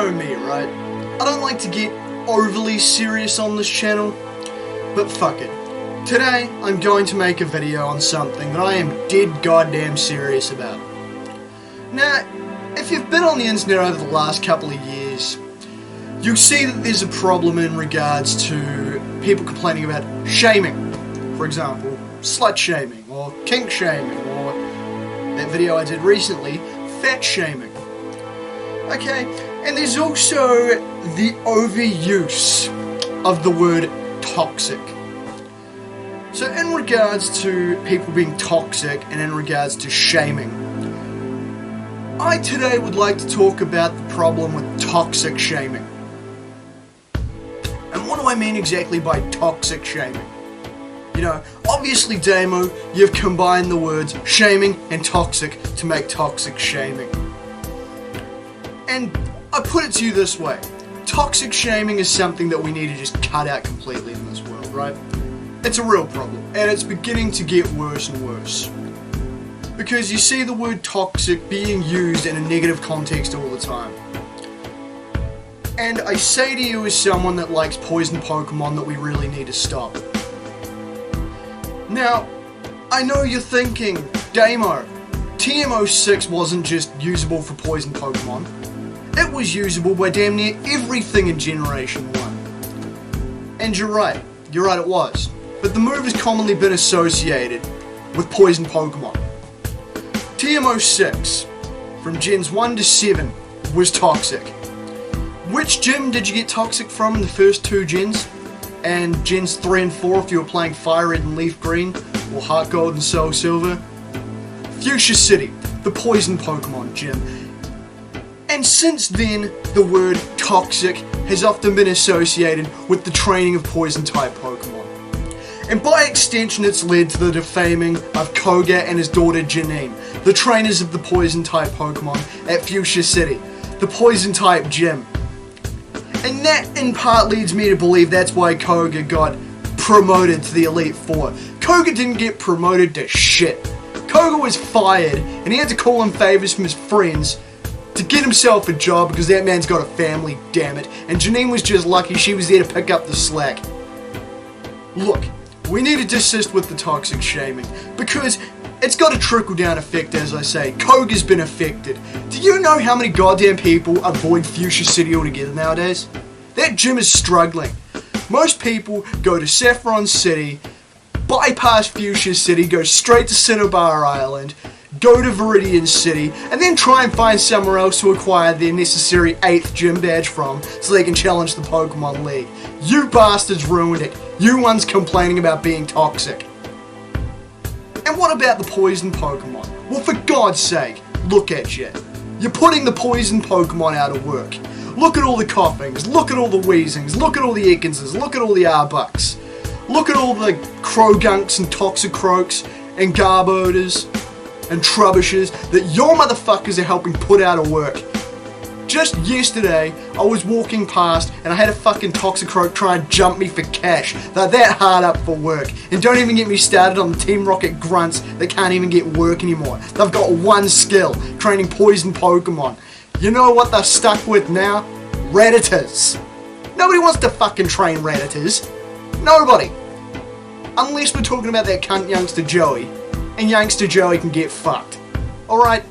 know me, right? I don't like to get overly serious on this channel, but fuck it. Today, I'm going to make a video on something that I am dead goddamn serious about. Now, if you've been on the internet over the last couple of years, you'll see that there's a problem in regards to people complaining about shaming. For example, slut shaming, or kink shaming, or that video I did recently, fat shaming. Okay, and there's also the overuse of the word toxic. So in regards to people being toxic and in regards to shaming, I today would like to talk about the problem with toxic shaming. And what do I mean exactly by toxic shaming? You know, obviously, Damo, you've combined the words shaming and toxic to make toxic shaming. And I put it to you this way. Toxic shaming is something that we need to just cut out completely in this world, right? It's a real problem, and it's beginning to get worse and worse. Because you see the word toxic being used in a negative context all the time. And I say to you as someone that likes poison Pokemon that we really need to stop. Now, I know you're thinking, Damo, TM06 wasn't just usable for poison Pokemon. It was usable by damn near everything in Generation 1. And you're right, it was. But the move has commonly been associated with poison Pokemon. TM06, from Gens 1 to 7, was toxic. Which gym did you get toxic from in the first two gens? And Gens 3 and 4 if you were playing Fire Red and Leaf Green, or Heart Gold and Soul Silver? Fuchsia City, the poison Pokemon gym. And since then, the word toxic has often been associated with the training of poison-type Pokemon. And by extension, it's led to the defaming of Koga and his daughter Janine, the trainers of the poison-type Pokemon at Fuchsia City, the poison-type gym. And that in part leads me to believe that's why Koga got promoted to the Elite Four. Koga didn't get promoted to shit. Koga was fired, and he had to call in favors from his friends to get himself a job because that man's got a family, damn it. And Janine was just lucky she was there to pick up the slack. Look, we need to desist with the toxic shaming because it's got a trickle-down effect, as I say. Koga's been affected. Do you know how many goddamn people avoid Fuchsia City altogether nowadays? That gym is struggling. Most people go to Saffron City, bypass Fuchsia City, go straight to Cinnabar Island, go to Viridian City, and then try and find somewhere else to acquire their necessary 8th gym badge from so they can challenge the Pokemon League. You bastards ruined it. You ones complaining about being toxic. And what about the poison Pokemon? Well, for God's sake, look at you. You're putting the poison Pokemon out of work. Look at all the coughings, look at all the wheezings, look at all the Ekans, look at all the Arbucks. Look at all the Crogunks and Toxicroaks and Garbodors and Trubbishes that your motherfuckers are helping put out of work. Just yesterday, I was walking past and I had a fucking Toxicroak try and jump me for cash. They're that hard up for work. And don't even get me started on the Team Rocket grunts that can't even get work anymore. They've got one skill, training poison Pokemon. You know what they're stuck with now? Redditors. Nobody wants to fucking train Redditors. Nobody. Unless we're talking about that cunt Youngster Joey. And Youngster Joey can get fucked. Alright?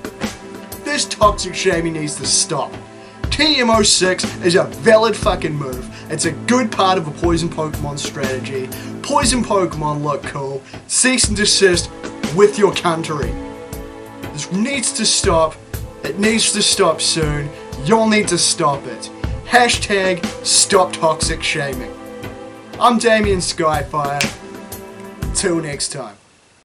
This toxic shaming needs to stop. TM06 is a valid fucking move. It's a good part of a poison Pokemon strategy. Poison Pokemon look cool. Cease and desist with your country. This needs to stop. It needs to stop soon. You'll need to stop it. Hashtag stop toxic shaming. I'm Damien Skyfire. Till next time.